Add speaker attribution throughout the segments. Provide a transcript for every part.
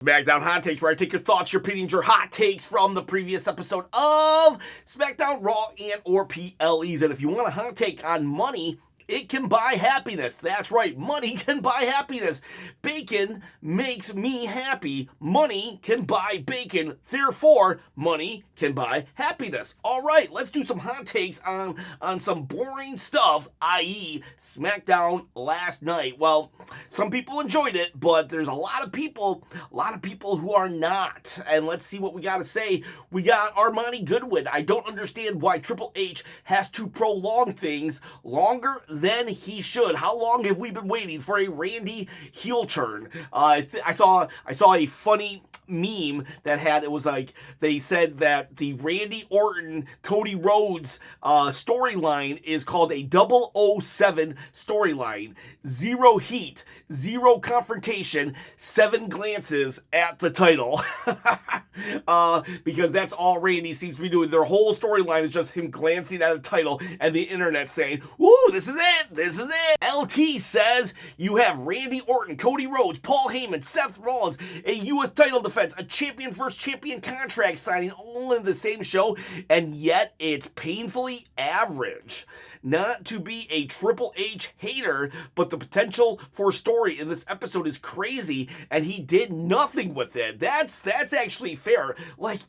Speaker 1: Smackdown Hot Takes, where I take your thoughts, your opinions, your hot takes from the previous episode of Smackdown, Raw, and or PLEs. And if you want a hot take on money, it can buy happiness. That's right, money can buy happiness. Bacon makes me happy. Money can buy bacon. Therefore, money can buy happiness. All right, let's do some hot takes on some boring stuff, i.e. SmackDown last night. Well, some people enjoyed it, but there's a lot of people who are not. And let's see what we got to say. We got Armani Goodwin. I don't understand why Triple H has to prolong things longer than he should. How long have we been waiting for a Randy heel turn? I saw a funny meme that had, it was like, they said that the Randy Orton Cody Rhodes storyline is called a 007 storyline. 0 heat, 0 confrontation, 7 glances at the title. Because that's all Randy seems to be doing. Their whole storyline is just him glancing at a title and the internet saying, "Woo, this is it, this is it." LT says you have Randy Orton, Cody Rhodes, Paul Heyman, Seth Rollins, a U.S. title defense, a champion versus champion contract signing all in the same show, and yet it's painfully average. Not to be a Triple H hater, but the potential for story in this episode is crazy, and he did nothing with it. That's actually fair. Like,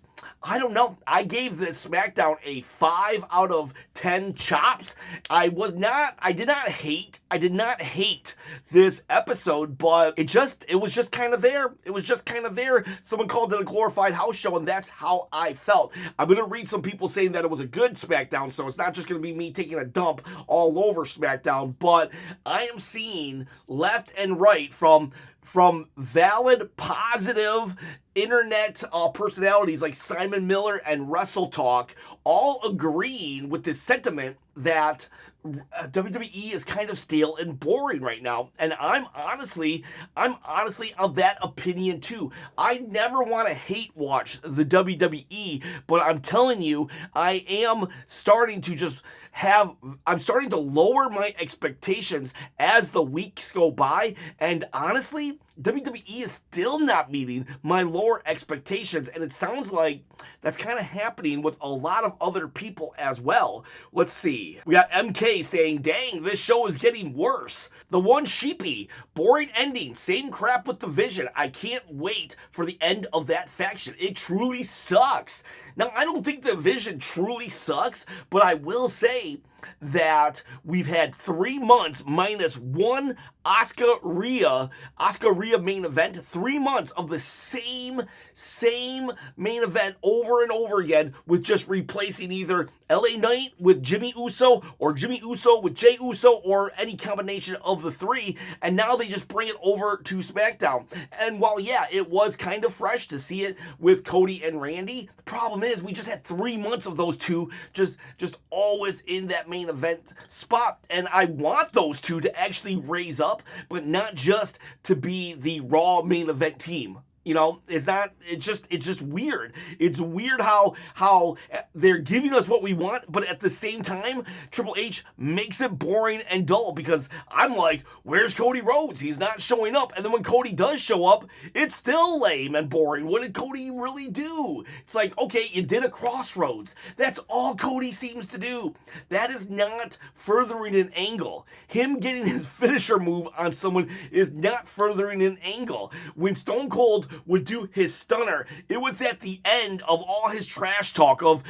Speaker 1: I don't know. I gave this SmackDown a 5 out of 10 chops. I did not hate this episode, but it was just kind of there. It was just kind of there. Someone called it a glorified house show, and that's how I felt. I'm going to read some people saying that it was a good SmackDown, so it's not just going to be me taking a dump all over SmackDown, but I am seeing left and right from valid, positive internet personalities like Simon Miller and Wrestle Talk all agreeing with this sentiment that WWE is kind of stale and boring right now. And I'm honestly of that opinion too. I never want to hate watch the WWE, but I'm telling you, I am starting to I'm starting to lower my expectations as the weeks go by, and honestly, WWE is still not meeting my lower expectations, and it sounds like that's kind of happening with a lot of other people as well. Let's see. We got MK saying, "Dang, this show is getting worse. The One Sheepy, boring ending, same crap with the Vision. I can't wait for the end of that faction. It truly sucks." Now, I don't think the Vision truly sucks, but I will say that we've had 3 months minus one Asuka Rhea main event, 3 months of the same main event over and over again, with just replacing either LA Knight with Jimmy Uso or Jimmy Uso with Jey Uso or any combination of the three, and now they just bring it over to SmackDown. And while, yeah, it was kind of fresh to see it with Cody and Randy, the problem is we just had 3 months of those two just always in that main event spot, and I want those two to actually raise up, but not just to be the Raw main event team. You know, it's just weird. It's weird how they're giving us what we want, but at the same time, Triple H makes it boring and dull, because I'm like, where's Cody Rhodes? He's not showing up. And then when Cody does show up, it's still lame and boring. What did Cody really do? It's like, okay, you did a crossroads. That's all Cody seems to do. That is not furthering an angle. Him getting his finisher move on someone is not furthering an angle. When Stone Cold would do his stunner, it was at the end of all his trash talk of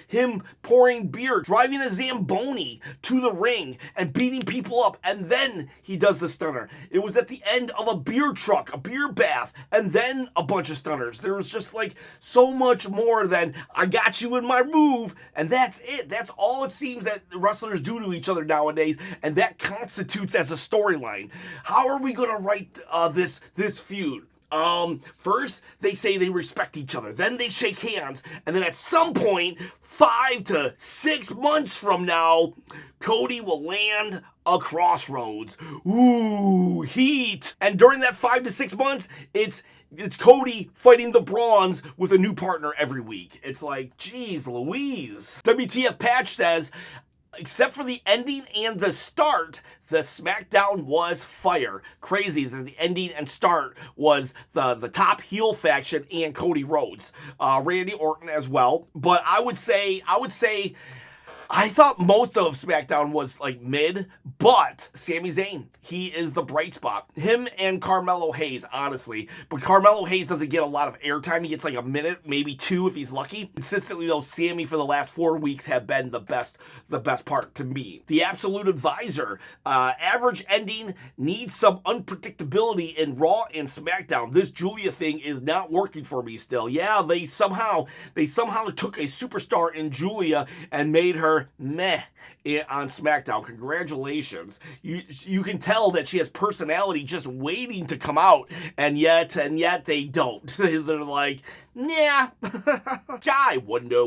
Speaker 1: him pouring beer, driving a Zamboni to the ring and beating people up, and then he does the stunner. It was at the end of a beer truck, a beer bath, and then a bunch of stunners. There was just like so much more than I got you in my move, and that's it. That's all it seems that wrestlers do to each other nowadays, and that constitutes as a storyline. How are we going to write this feud? First, they say they respect each other. Then they shake hands. And then at some point, 5 to 6 months from now, Cody will land a crossroads. Ooh, heat. And during that 5 to 6 months, it's Cody fighting the Bronze with a new partner every week. It's like, geez Louise. WTF Patch says, except for the ending and the start, the SmackDown was fire. Crazy that the ending and start was the top heel faction and Cody Rhodes. Randy Orton as well. But I would say I thought most of SmackDown was like mid, but Sami Zayn, he is the bright spot. Him and Carmelo Hayes, honestly. But Carmelo Hayes doesn't get a lot of airtime. He gets like a minute, maybe two if he's lucky. Consistently though, Sami for the last 4 weeks have been the best part to me. The Absolute Advisor, average ending, needs some unpredictability in Raw and SmackDown. This Julia thing is not working for me still. Yeah, they somehow took a superstar in Julia and made her meh on SmackDown. Congratulations. You can tell that she has personality just waiting to come out, and yet they don't. They're like, nah. Guy, Wonder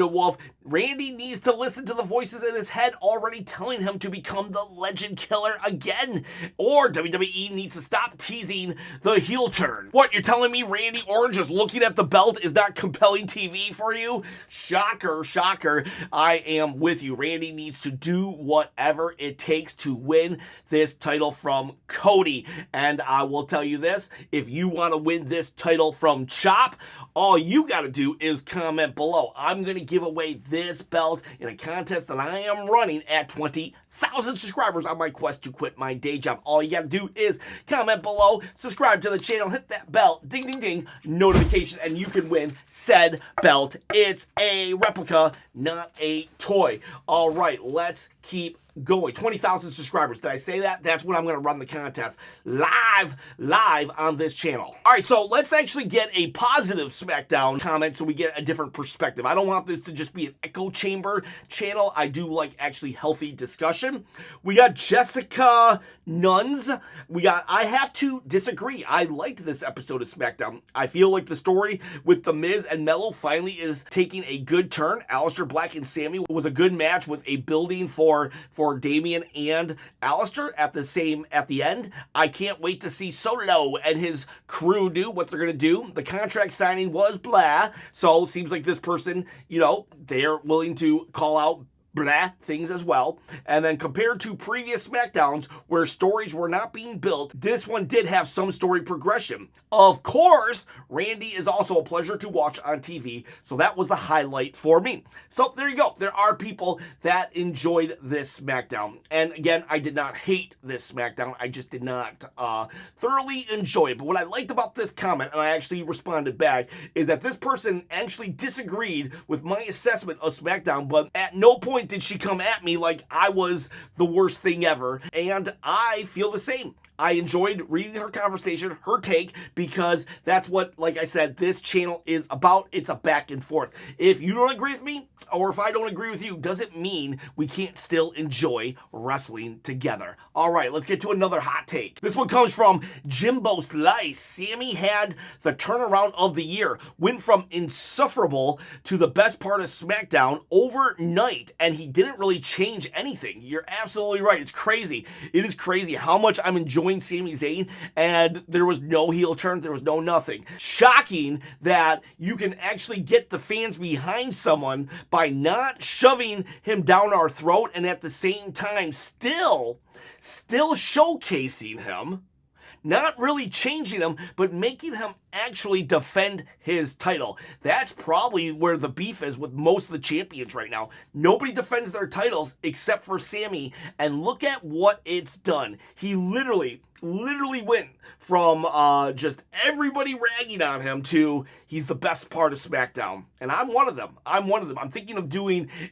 Speaker 1: Wolf. Randy needs to listen to the voices in his head already telling him to become the legend killer again. Or WWE needs to stop teasing the heel turn. What, you're telling me Randy Orton just looking at the belt is not compelling TV for you? Shocker, shocker. I am with you. Randy needs to do whatever it takes to win this title from Cody. And I will tell you this, if you want to win this title from Chop, all you got to do is comment below. I'm going to give away this belt in a contest that I am running at 20,000 subscribers on my quest to quit my day job. All you got to do is comment below, subscribe to the channel, hit that bell, ding, ding, ding, notification, and you can win said belt. It's a replica, not a toy. All right, let's keep going. 20,000 subscribers. Did I say that? That's when I'm going to run the contest live on this channel. All right, so let's actually get a positive SmackDown comment so we get a different perspective. I don't want this to just be an echo chamber channel. I do like actually healthy discussion. We got Jessica Nuns. I have to disagree. I liked this episode of SmackDown. I feel like the story with The Miz and Mello finally is taking a good turn. Aleister Black and Sami was a good match with a building for Damian and Aleister at the end. I can't wait to see Solo and his crew do what they're going to do. The contract signing was blah, so it seems like this person, they're willing to call out blah things as well. And then compared to previous SmackDowns where stories were not being built, this one did have some story progression. Of course, Randy is also a pleasure to watch on TV, so that was the highlight for me. So there you go. There are people that enjoyed this SmackDown. And again, I did not hate this SmackDown. I just did not thoroughly enjoy it. But what I liked about this comment, and I actually responded back, is that this person actually disagreed with my assessment of SmackDown, but at no point did she come at me like I was the worst thing ever. And I feel the same. I enjoyed reading her conversation, her take, because that's what, like I said, this channel is about. It's a back and forth. If you don't agree with me, or if I don't agree with you, doesn't mean we can't still enjoy wrestling together. All right, let's get to another hot take. This one comes from Jimbo Slice. Sami had the turnaround of the year, went from insufferable to the best part of SmackDown overnight, and he didn't really change anything. You're absolutely right. It's crazy. It is crazy how much I'm enjoying Sami Zayn, and there was no heel turn, there was no nothing. Shocking that you can actually get the fans behind someone by not shoving him down our throat and at the same time still showcasing him, not really changing him, but making him actually defend his title. That's probably where the beef is with most of the champions right now. Nobody defends their titles except for Sami, and look at what it's done. He literally went from just everybody ragging on him to he's the best part of SmackDown. And I'm one of them. I'm thinking of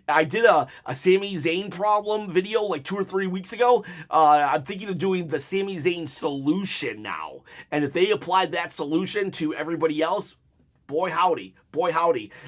Speaker 1: I did a Sami Zayn problem video like 2 or 3 weeks ago. I'm thinking of doing the Sami Zayn solution now. And if they applied that solution to everybody else, boy howdy.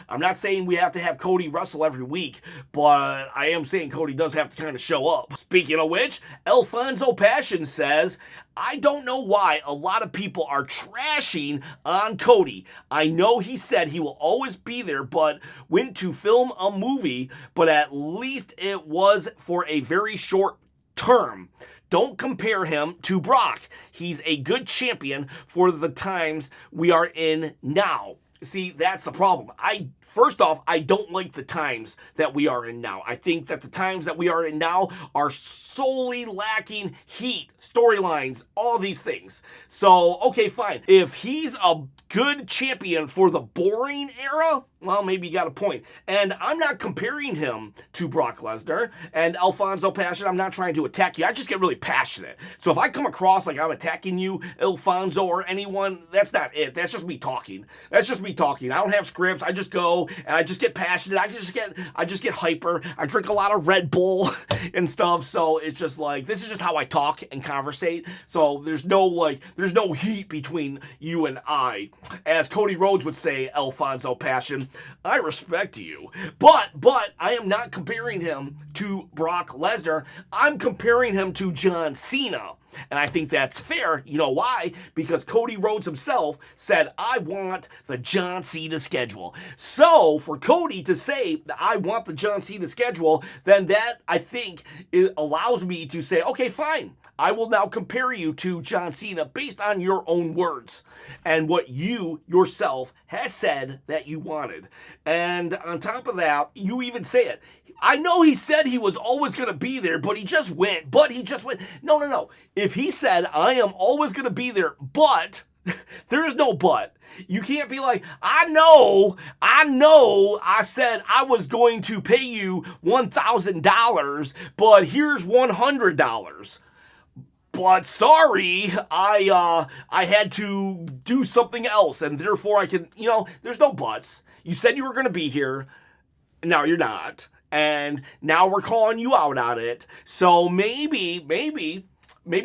Speaker 1: I'm not saying we have to have Cody wrestle every week, but I am saying Cody does have to kind of show up. Speaking of which, Alfonso Passion says, I don't know why a lot of people are trashing on Cody. I know he said he will always be there, but went to film a movie, but at least it was for a very short term. Don't compare him to Brock. He's a good champion for the times we are in now. See, that's the problem. First off, I don't like the times that we are in now. I think that the times that we are in now are solely lacking heat, storylines, all these things. So, okay, fine. If he's a good champion for the boring era, well, maybe you got a point. And I'm not comparing him to Brock Lesnar and Alfonso Passion. I'm not trying to attack you. I just get really passionate. So if I come across like I'm attacking you, Alfonso, or anyone, that's not it. That's just me talking. That's just me talking. I don't have scripts. I just go and I just get passionate. I just get hyper. I drink a lot of Red Bull and stuff. So it's just like, this is just how I talk and conversate. So there's no heat between you and I. As Cody Rhodes would say, Alfonso Passion, I respect you. But I am not comparing him to Brock Lesnar. I'm comparing him to John Cena. And I think that's fair. You know why? Because Cody Rhodes himself said, I want the John Cena schedule. So for Cody to say that I want the John Cena schedule, then that, I think, it allows me to say, okay, fine. I will now compare you to John Cena based on your own words and what you yourself has said that you wanted. And on top of that, you even say it. I know he said he was always going to be there, but he just went. No. If he said, I am always going to be there, but there is no but. You can't be like, I know, I said I was going to pay you $1,000, but here's $100. But sorry, I had to do something else, and therefore I can, there's no buts. You said you were going to be here, now you're not, and now we're calling you out on it. So maybe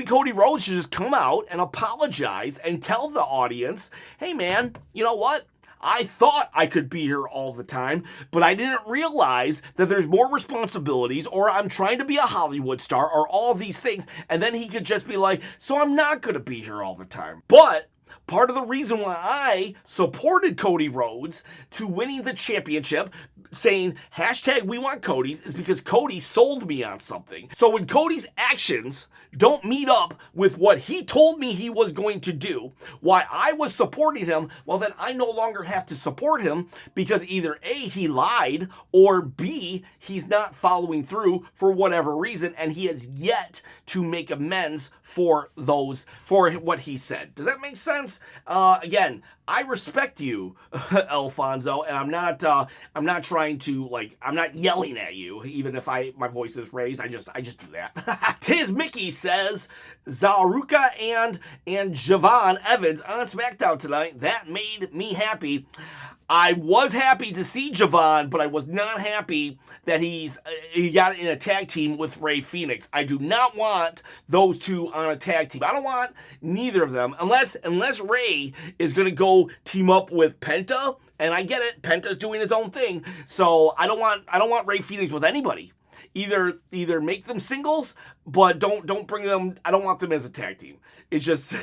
Speaker 1: Cody Rhodes should just come out and apologize and tell the audience, hey man, you know what? I thought I could be here all the time, but I didn't realize that there's more responsibilities, or I'm trying to be a Hollywood star, or all these things. And then he could just be like, so I'm not going to be here all the time. But part of the reason why I supported Cody Rhodes to winning the championship, saying hashtag we want Cody's, is because Cody sold me on something. So when Cody's actions don't meet up with what he told me he was going to do, why I was supporting him, well then I no longer have to support him, because either A, he lied, or B, he's not following through for whatever reason, and he has yet to make amends for what he said. Does that make sense? Again, I respect you, Alfonso, and I'm not trying to, I'm not yelling at you, even if my voice is raised. I just do that. Tiz Mickey says Zaruka and Javon Evans on SmackDown tonight. That made me happy. I was happy to see Javon, but I was not happy that he got in a tag team with Rey Fenix. I do not want those two on a tag team. I don't want neither of them, unless Rey is going to go team up with Penta, and I get it, Penta's doing his own thing, so I don't want Rey Fenix with anybody. Either make them singles, but don't bring them. I don't want them as a tag team. It's just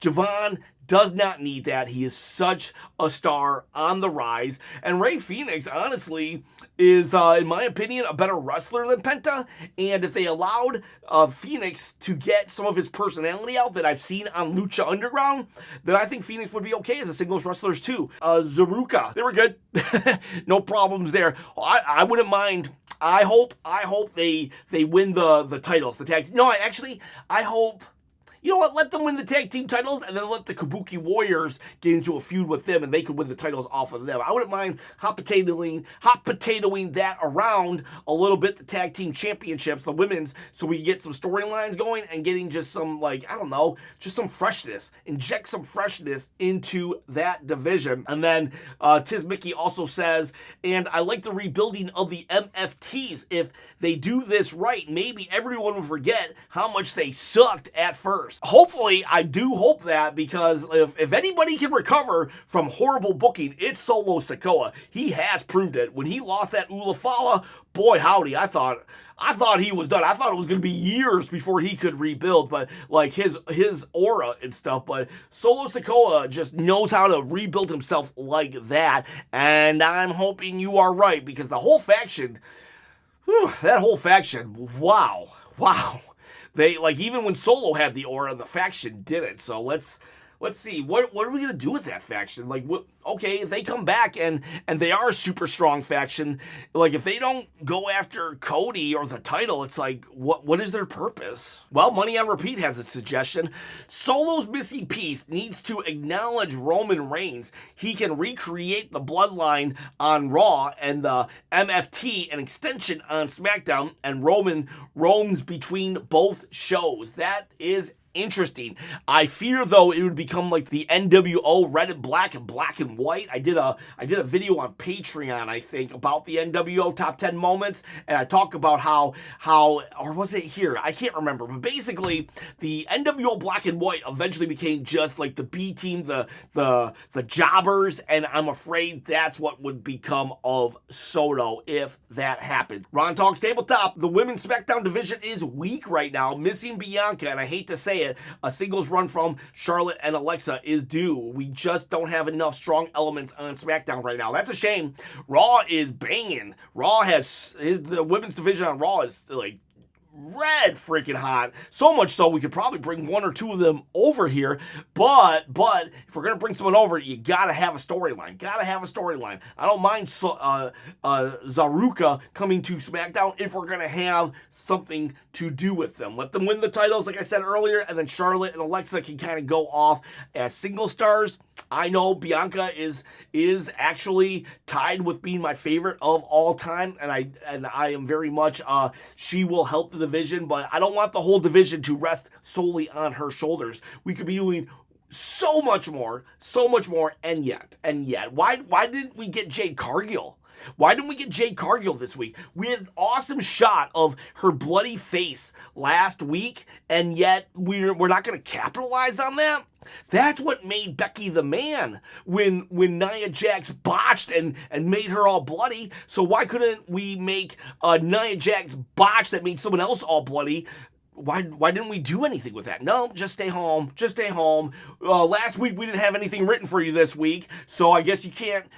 Speaker 1: Javon does not need that. He is such a star on the rise. And Rey Fenix, honestly, is, in my opinion, a better wrestler than Penta. And if they allowed Phoenix to get some of his personality out that I've seen on Lucha Underground, then I think Phoenix would be okay as a singles wrestler too. Zaruka, they were good. No problems there. I wouldn't mind. I hope they win the titles. The tag. No, I hope. You know what? Let them win the tag team titles, and then let the Kabuki Warriors get into a feud with them, and they could win the titles off of them. I wouldn't mind hot potatoing that around a little bit, the tag team championships, the women's, so we get some storylines going and getting just some, just some freshness. Inject some freshness into that division. And then Tiz Mickey also says, and I like the rebuilding of the MFTs. If they do this right, maybe everyone will forget how much they sucked at first. Hopefully, I do hope that, because if anybody can recover from horrible booking, it's Solo Sikoa. He has proved it. When he lost that Ulafala, boy howdy, I thought he was done. I thought it was going to be years before he could rebuild, but his aura and stuff. But Solo Sikoa just knows how to rebuild himself like that, and I'm hoping you are right, because the whole faction, wow. They, even when Solo had the aura, the faction didn't. So let's let's see, what are we gonna do with that faction? Like, what? Okay, if they come back and they are a super strong faction, like if they don't go after Cody or the title, it's like, what is their purpose? Well, Money on Repeat has a suggestion. Solo's missing piece needs to acknowledge Roman Reigns. He can recreate the bloodline on Raw and the MFT, an extension on SmackDown, and Roman roams between both shows. That is interesting. I fear though it would become like the NWO red and black and white. I did a video on Patreon, I think, about the NWO top 10 moments, and I talk about how or was it here? I can't remember, but basically the NWO black and white eventually became just like the B team, the jobbers, and I'm afraid that's what would become of Soto if that happened. Ron Talks Tabletop. The women's SmackDown division is weak right now, missing Bianca, and I hate to say it, a singles run from Charlotte and Alexa is due. We just don't have enough strong elements on SmackDown right now. That's a shame. Raw is banging. Raw has the women's division on Raw is like red freaking hot. So much so we could probably bring one or two of them over here. But if we're gonna bring someone over, you gotta have a storyline. I don't mind Zaruka coming to SmackDown if we're gonna have something to do with them. Let them win the titles, like I said earlier, and then Charlotte and Alexa can kind of go off as single stars. I know Bianca is actually tied with being my favorite of all time, and I am very much she will help the division, but I don't want the whole division to rest solely on her shoulders. We could be doing so much more, and yet, why didn't we get Jade Cargill? Why didn't we get Jade Cargill this week? We had an awesome shot of her bloody face last week, and yet we're not going to capitalize on that? That's what made Becky the man when Nia Jax botched and made her all bloody. So why couldn't we make Nia Jax botch that made someone else all bloody? Why didn't we do anything with that? No, just stay home. Last week we didn't have anything written for you this week, so I guess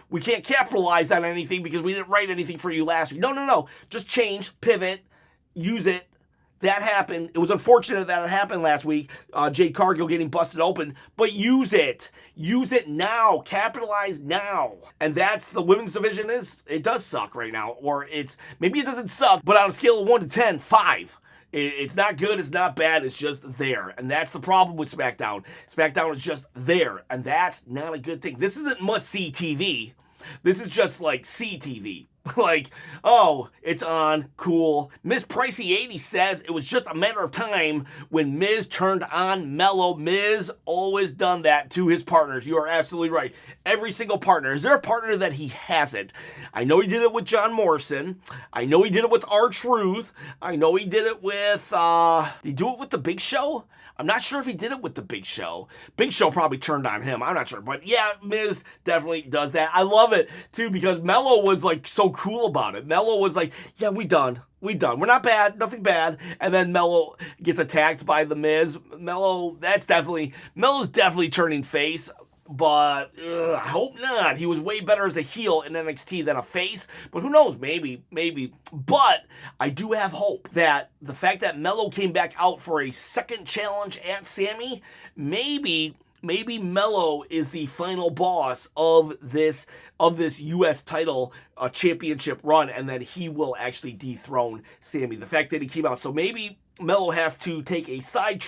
Speaker 1: we can't capitalize on anything because we didn't write anything for you last week. No. Just change, pivot, use it. That happened. It was unfortunate that it happened last week. Jade Cargill getting busted open, but use it. Use it now. Capitalize now. And that's the women's division it does suck right now. Or maybe it doesn't suck, but on a scale of 1 to 10, 5. It's not good, it's not bad, it's just there. And that's the problem with SmackDown. SmackDown is just there, and that's not a good thing. This isn't must-see TV. This is just like CTV. Like, oh, it's on, cool. Miss Pricey80 says it was just a matter of time when Miz turned on Mello. Miz always done that to his partners. You are absolutely right. Every single partner. Is there a partner that he hasn't? I know he did it with John Morrison. I know he did it with R-Truth. I know he did it with, did he do it with The Big Show? I'm not sure if he did it with The Big Show. Big Show probably turned on him. I'm not sure. But yeah, Miz definitely does that. I love it, too, because Mello was, like, so cool about it. Mello was like, yeah, we done. We're not bad. Nothing bad. And then Mello gets attacked by The Miz. Mello's definitely turning face. But I hope not. He was way better as a heel in NXT than a face. But who knows? Maybe. But I do have hope that the fact that Mello came back out for a second challenge at Sami, maybe Mello is the final boss of this U.S. title championship run, and that he will actually dethrone Sami. The fact that he came out, so maybe Mello has to take a side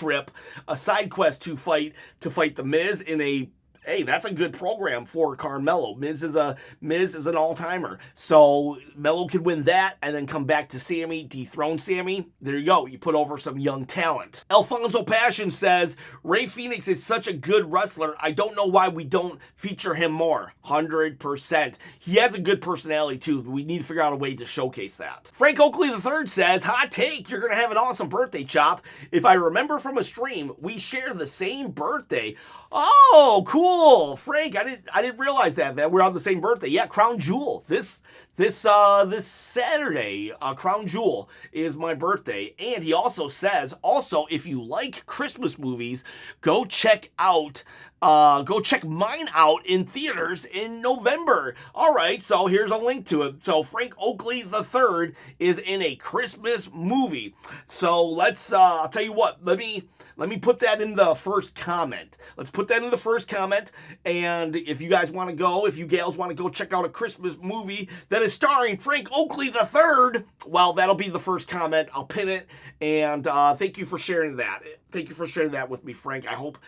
Speaker 1: quest to fight The Miz in a. Hey, that's a good program for Carmelo. Miz is an all-timer. So Mello could win that and then come back to Sami, dethrone Sami. There you go. You put over some young talent. Alfonso Passion says, Rey Fenix is such a good wrestler. I don't know why we don't feature him more. 100%. He has a good personality, too. We need to figure out a way to showcase that. Frank Oakley III says, hot take, you're going to have an awesome birthday, Chop. If I remember from a stream, we share the same birthday. Oh, cool. Frank, I didn't realize that we're on the same birthday. Yeah, Crown Jewel. This This Saturday, Crown Jewel is my birthday, and he also says, if you like Christmas movies, go check mine out in theaters in November. All right, so here's a link to it. So Frank Oakley III is in a Christmas movie. So I'll tell you what, let me put that in the first comment. Let's put that in the first comment. And if you guys want to go, if you gals want to go check out a Christmas movie that is starring Frank Oakley III, well, that'll be the first comment. I'll pin it. And thank you for sharing that. Thank you for sharing that with me, Frank. I hope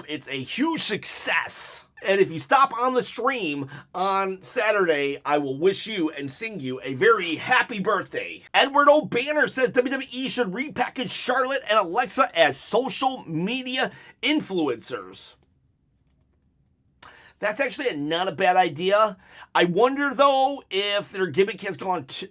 Speaker 1: it's a huge success. And if you stop on the stream on Saturday, I will wish you and sing you a very happy birthday. Edward O'Banner says WWE should repackage Charlotte and Alexa as social media influencers. That's actually not a bad idea. I wonder, though, if their gimmick has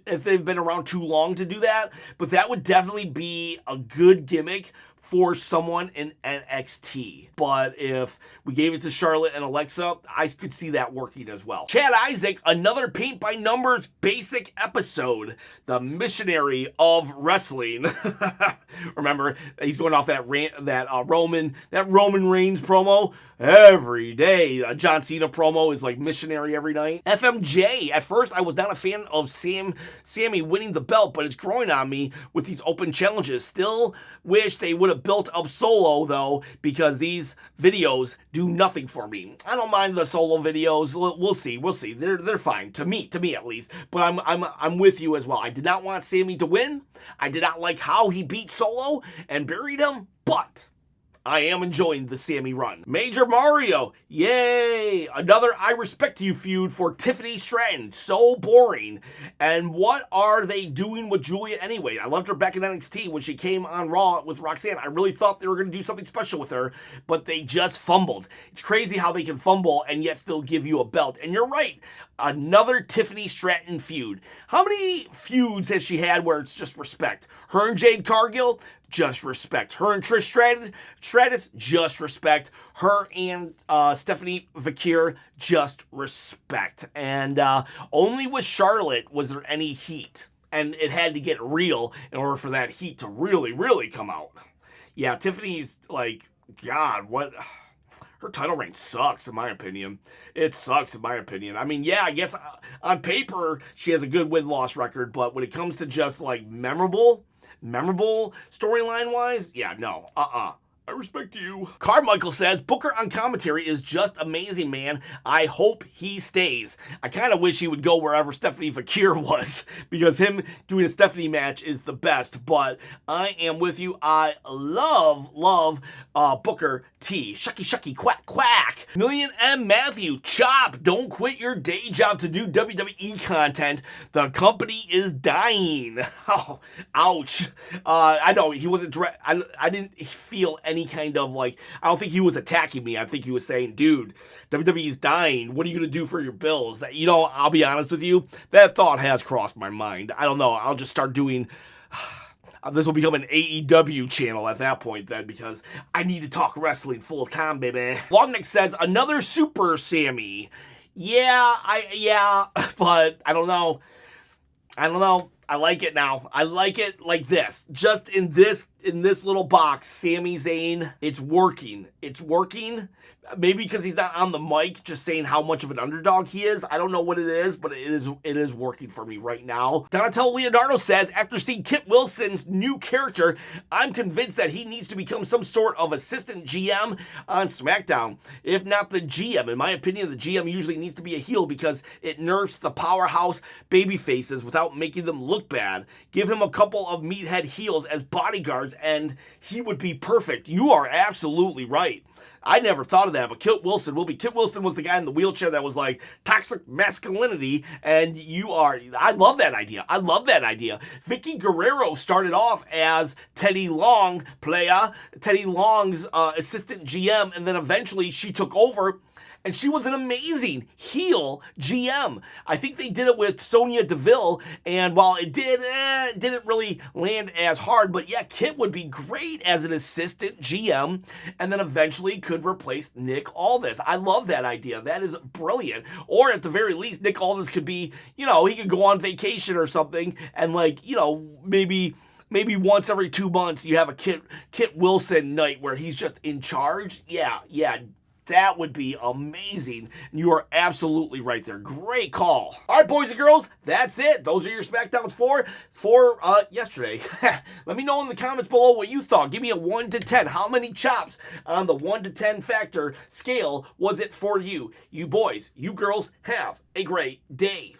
Speaker 1: if they've been around too long to do that. But that would definitely be a good gimmick for someone in NXT. But if we gave it to Charlotte and Alexa, I could see that working as well. Chad Isaac, another paint by numbers basic episode. The missionary of wrestling. Remember, he's going off that Roman Reigns promo every day. John Cena promo is like missionary every night. FMJ, at first I was not a fan of Sami winning the belt, but it's growing on me with these open challenges. Still wish they would have built up Solo, though, because these videos do nothing for me. I don't mind the Solo videos. We'll see. They're fine to me at least. But I'm with you as well. I did not want Sami to win. I did not like how he beat Solo and buried him, but I am enjoying the Sami run. Major Mario, yay! Another I Respect You feud for Tiffany Stratton. So boring. And what are they doing with Julia anyway? I loved her back in NXT when she came on Raw with Roxanne. I really thought they were going to do something special with her, but they just fumbled. It's crazy how they can fumble and yet still give you a belt. And you're right, another Tiffany Stratton feud. How many feuds has she had where it's just respect? Her and Jade Cargill, just respect. Her and Trish Stratus, just respect. Her and Stephanie Vakir, just respect. And only with Charlotte was there any heat. And it had to get real in order for that heat to really, really come out. Yeah, Tiffany's like, God, what... Her title reign sucks, in my opinion. It sucks, in my opinion. I mean, yeah, I guess on paper, she has a good win-loss record, but when it comes to just, like, memorable storyline-wise, yeah, no, I respect you. Carmichael says, Booker on commentary is just amazing, man. I hope he stays. I kind of wish he would go wherever Stephanie Vakir was, because him doing a Stephanie match is the best, but I am with you. I love Booker T. Shucky, quack, quack. Million M. Matthew, chop. Don't quit your day job to do WWE content. The company is dying. Oh, ouch. I know, he wasn't I didn't feel any kind of like, I don't think he was attacking me. I think he was saying, dude, WWE's dying. What are you going to do for your bills? You know, I'll be honest with you. That thought has crossed my mind. I don't know. I'll just start doing... This will become an AEW channel at that point then, because I need to talk wrestling full time, baby. Longneck says, another Super Sami. Yeah, but I don't know. I like it now. I like it like this. Just in this little box, Sami Zayn, it's working. Maybe because he's not on the mic just saying how much of an underdog he is. I don't know what it is, but it is working for me right now. Donatello Leonardo says, after seeing Kit Wilson's new character, I'm convinced that he needs to become some sort of assistant GM on SmackDown. If not the GM. In my opinion, the GM usually needs to be a heel because it nerfs the powerhouse baby faces without making them look bad. Give him a couple of meathead heels as bodyguards and he would be perfect. You are absolutely right. I never thought of that, but Kit Wilson will be. Kit Wilson was the guy in the wheelchair that was like toxic masculinity, and I love that idea. Vicky Guerrero started off as Teddy Long's assistant GM, and then eventually she took over and she was an amazing heel GM. I think they did it with Sonya Deville, and while it didn't really land as hard, but yeah, Kit would be great as an assistant GM, and then eventually could replace Nick Aldis. I love that idea. That is brilliant. Or at the very least, Nick Aldis could be, he could go on vacation or something, and maybe once every 2 months you have a Kit Wilson night where he's just in charge. Yeah, that would be amazing. You are absolutely right there. Great call. All right, boys and girls, that's it. Those are your Smackdowns for yesterday. Let me know in the comments below what you thought. Give me a 1 to 10. How many chops on the 1 to 10 factor scale was it for you? You boys, you girls, have a great day.